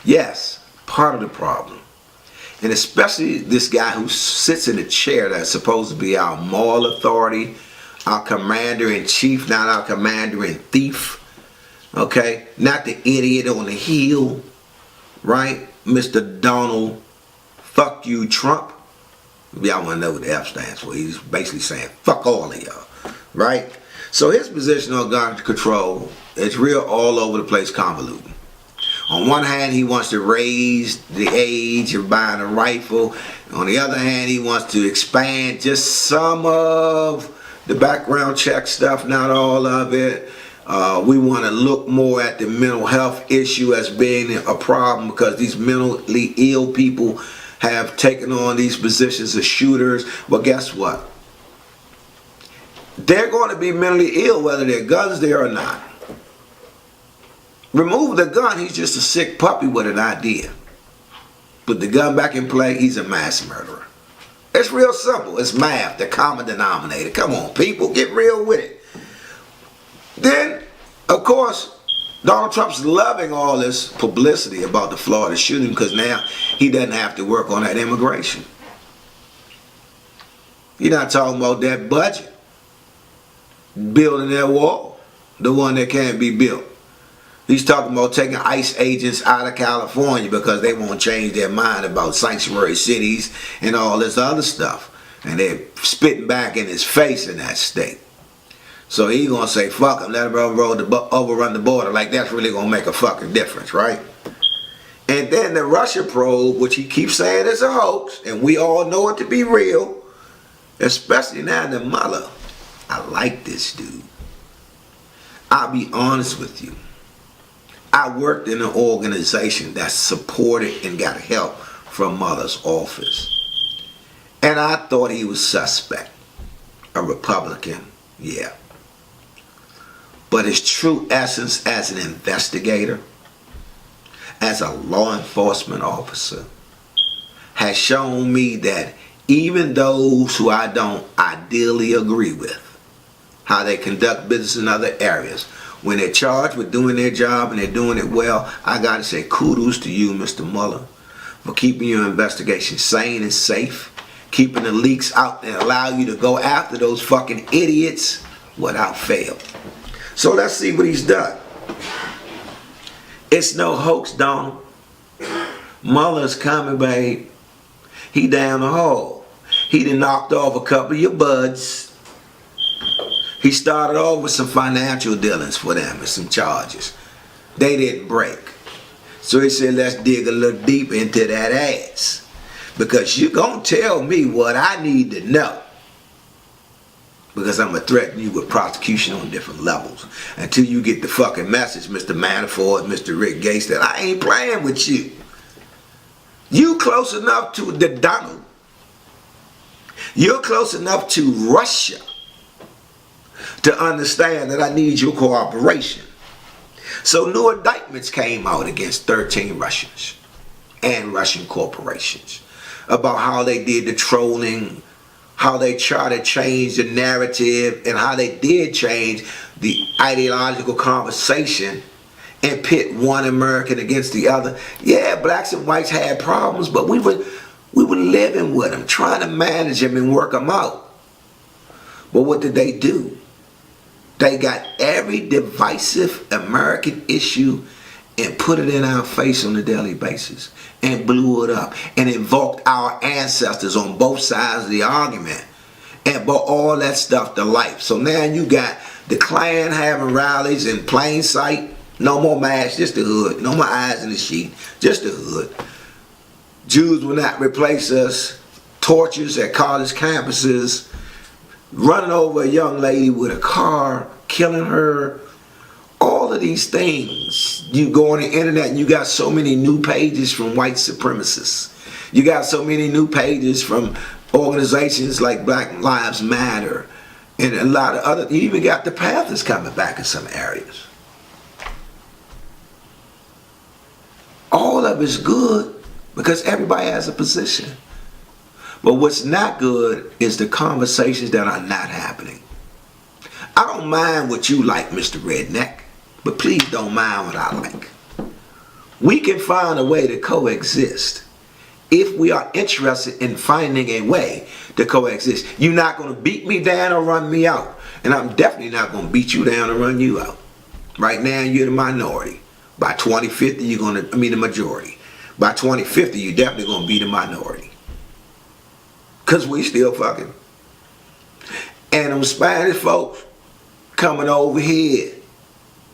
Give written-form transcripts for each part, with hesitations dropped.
Yes, part of the problem. And especially this guy who sits in the chair that's supposed to be our moral authority, our commander-in-chief, not our commander-in-thief. Okay? Not the idiot on the hill. Right? Mr. Donald, fuck you, Trump. Y'all want to know what the F stands for. He's basically saying, fuck all of y'all. Right? So his position on gun control is real all over the place convoluted. On one hand, he wants to raise the age of buying a rifle. On the other hand, he wants to expand just some of the background check stuff, not all of it. We want to look more at the mental health issue as being a problem because these mentally ill people have taken on these positions as shooters. Well, guess what? They're going to be mentally ill whether their gun's there or not. Remove the gun, he's just a sick puppy with an idea. Put the gun back in play, he's a mass murderer. It's real simple. It's math, the common denominator. Come on, people, get real with it. Then, of course, Donald Trump's loving all this publicity about the Florida shooting because now he doesn't have to work on that immigration. You're not talking about that budget. Building that wall, the one that can't be built. He's talking about taking ICE agents out of California because they won't change their mind about sanctuary cities and all this other stuff. And they're spitting back in his face in that state. So he's going to say, fuck him, let him overrun the border. Like that's really going to make a fucking difference, right? And then the Russia probe, which he keeps saying is a hoax, and we all know it to be real, especially now the mother. I like this dude. I'll be honest with you. I worked in an organization that supported and got help from Mother's office. And I thought he was suspect. A Republican, yeah. But his true essence as an investigator, as a law enforcement officer, has shown me that even those who I don't ideally agree with, how they conduct business in other areas, when they're charged with doing their job and they're doing it well, I got to say kudos to you, Mr. Mueller, for keeping your investigation sane and safe, keeping the leaks out there, allow you to go after those fucking idiots without fail. So let's see what he's done. It's no hoax, Donald. Mueller's coming, babe. He down the hall. He done knocked off a couple of your buds. He started off with some financial dealings for them and some charges. They didn't break. So he said, let's dig a little deeper into that ass. Because you're going to tell me what I need to know. Because I'm going to threaten you with prosecution on different levels. Until you get the fucking message, Mr. Manafort, Mr. Rick Gates, that I ain't playing with you. You close enough to the Donald. You're close enough to Russia to understand that I need your cooperation. So new indictments came out against 13 Russians and Russian corporations about how they did the trolling, how they tried to change the narrative, and how they did change the ideological conversation and pit one American against the other. Yeah, blacks and whites had problems, but we were living with them, trying to manage them and work them out. But what did they do? They got every divisive American issue and put it in our face on a daily basis and blew it up and invoked our ancestors on both sides of the argument and brought all that stuff to life. So now you got the Klan having rallies in plain sight. No more masks, just the hood. No more eyes in the sheet, just the hood. Jews will not replace us. Torches at college campuses. Running over a young lady with a car, killing her. All of these things. You go on the internet and you got so many new pages from white supremacists. You got so many new pages from organizations like Black Lives Matter. And a lot of other, you even got the Panthers coming back in some areas. All of it's good because everybody has a position. But what's not good is the conversations that are not happening. I don't mind what you like, Mr. Redneck, but please don't mind what I like. We can find a way to coexist if we are interested in finding a way to coexist. You're not going to beat me down or run me out. And I'm definitely not going to beat you down or run you out. Right now, you're the minority. By 2050, you're going to be the majority. By 2050, you're definitely going to be the minority. Because we still fucking. And them Spanish folks coming over here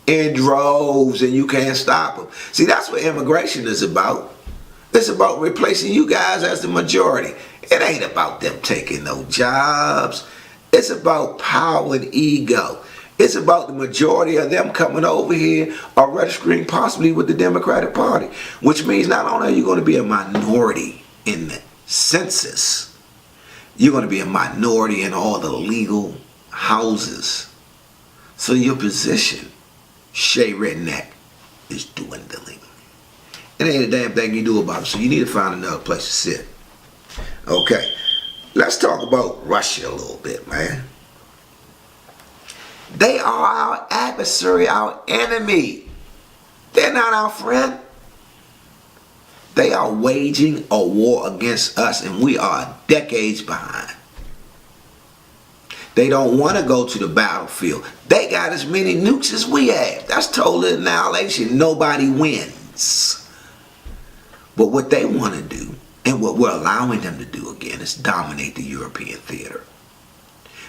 in droves, and you can't stop them. See, that's what immigration is about. It's about replacing you guys as the majority. It ain't about them taking no jobs. It's about power and ego. It's about the majority of them coming over here or registering possibly with the Democratic Party, which means not only are you going to be a minority in the census, you're going to be a minority in all the legal houses. So your position, Shay Redneck, is dwindling. It ain't a damn thing you do about it, so you need to find another place to sit. Okay, let's talk about Russia a little bit, man. They are our adversary, our enemy. They're not our friend. They are waging a war against us, and we are decades behind. They don't want to go to the battlefield. They got as many nukes as we have. That's total annihilation. Nobody wins. But what they want to do, and what we're allowing them to do again, is dominate the European theater.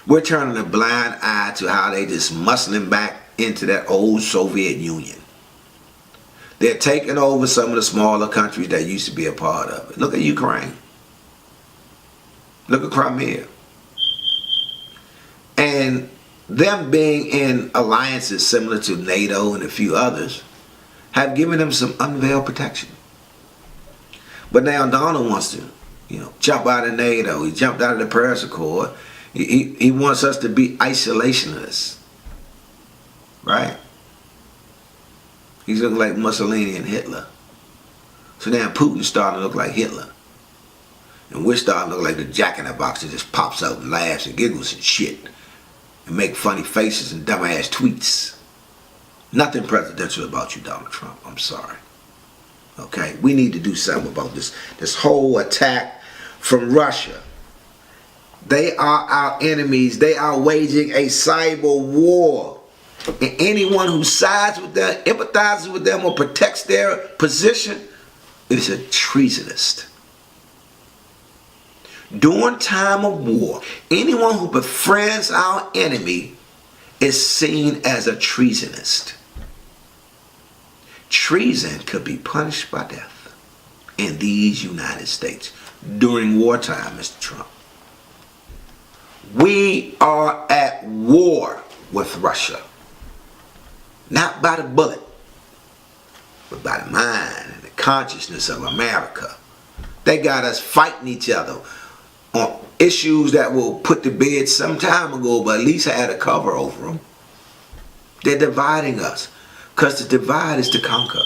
We're turning a blind eye to how they just muscling back into that old Soviet Union. They're taking over some of the smaller countries that used to be a part of it. Look at Ukraine. Look at Crimea. And them being in alliances similar to NATO and a few others have given them some unveiled protection. But now Donald wants to, jump out of NATO. He jumped out of the Paris Accord. He wants us to be isolationists. Right? He's looking like Mussolini and Hitler. So now Putin's starting to look like Hitler. And we're starting to look like the Jack in the Box that just pops out and laughs and giggles and shit. And make funny faces and dumbass tweets. Nothing presidential about you, Donald Trump. I'm sorry. Okay? We need to do something about this whole attack from Russia. They are our enemies. They are waging a cyber war. And anyone who sides with them, empathizes with them, or protects their position is a treasonist. During time of war, anyone who befriends our enemy is seen as a treasonist. Treason could be punished by death in these United States during wartime, Mr. Trump. We are at war with Russia. Not by the bullet, but by the mind and the consciousness of America. They got us fighting each other on issues that were put to bed some time ago, but at least had a cover over them. They're dividing us, because the divide is to conquer.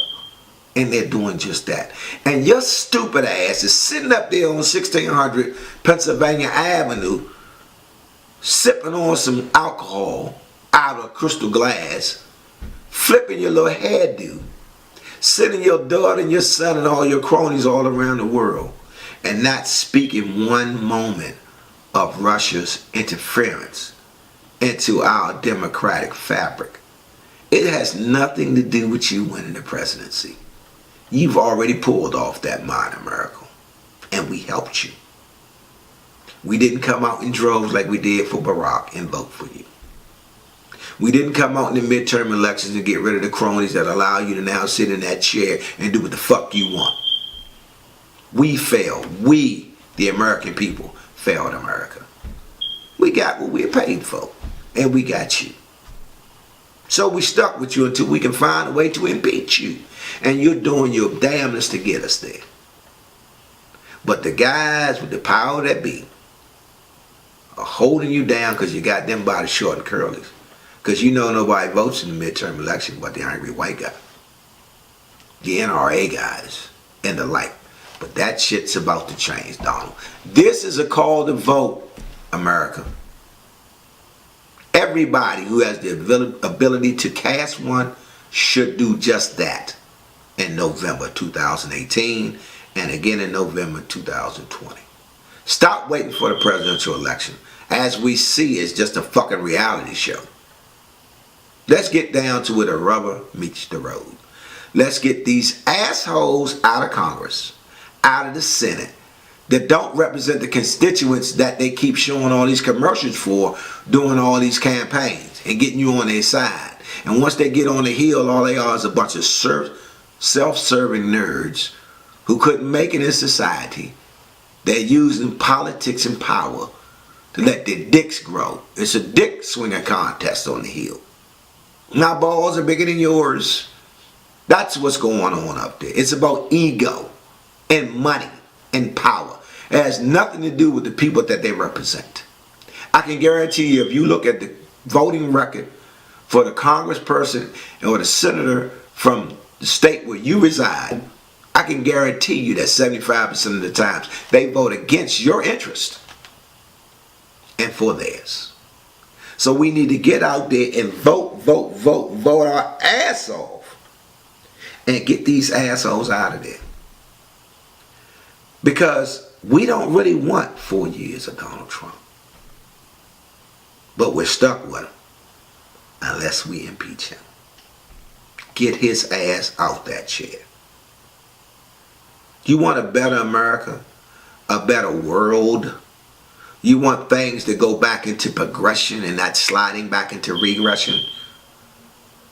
And they're doing just that. And your stupid ass is sitting up there on 1600 Pennsylvania Avenue, sipping on some alcohol out of crystal glass, flipping your little hairdo, sending your daughter and your son and all your cronies all around the world, and not speaking one moment of Russia's interference into our democratic fabric. It has nothing to do with you winning the presidency. You've already pulled off that minor miracle, and we helped you. We didn't come out in droves like we did for Barack and vote for you. We didn't come out in the midterm elections and get rid of the cronies that allow you to now sit in that chair and do what the fuck you want. We failed. We, the American people, failed America. We got what we're paid for, and we got you. So we stuck with you until we can find a way to impeach you. And you're doing your damnedest to get us there. But the guys with the power that be are holding you down because you got them by the short and curlies. Because nobody votes in the midterm election but the angry white guy. The NRA guys and the like. But that shit's about to change, Donald. This is a call to vote, America. Everybody who has the ability to cast one should do just that. in November 2018 and again in November 2020. Stop waiting for the presidential election. As we see, it's just a fucking reality show. Let's get down to where the rubber meets the road. Let's get these assholes out of Congress, out of the Senate, that don't represent the constituents that they keep showing all these commercials for, doing all these campaigns and getting you on their side. And once they get on the hill, all they are is a bunch of self-serving nerds who couldn't make it in society. They're using politics and power to let their dicks grow. It's a dick swinging contest on the hill. My balls are bigger than yours. That's what's going on up there. It's about ego and money and power. It has nothing to do with the people that they represent. I can guarantee you, if you look at the voting record for the congressperson or the senator from the state where you reside, I can guarantee you that 75% of the times they vote against your interest and for theirs. So we need to get out there and vote our ass off and get these assholes out of there. Because we don't really want 4 years of Donald Trump. But we're stuck with him unless we impeach him. Get his ass out that chair. You want a better America? A better world? You want things to go back into progression and not sliding back into regression?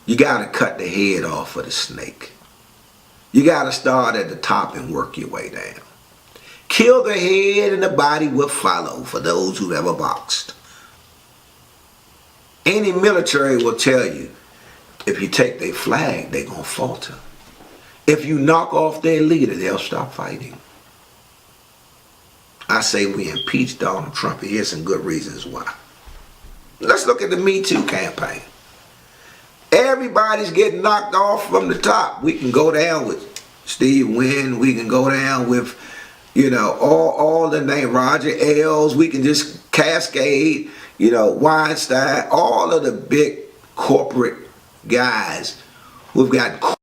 You got to cut the head off of the snake. You got to start at the top and work your way down. Kill the head and the body will follow for those who've ever boxed. Any military will tell you, if you take their flag, they're going to falter. If you knock off their leader, they'll stop fighting. I say we impeach Donald Trump. Here's some good reasons why. Let's look at the Me Too campaign. Everybody's getting knocked off from the top. We can go down with Steve Wynn. We can go down with, all the name, Roger Ailes. We can just cascade, Weinstein. All of the big corporate guys who've got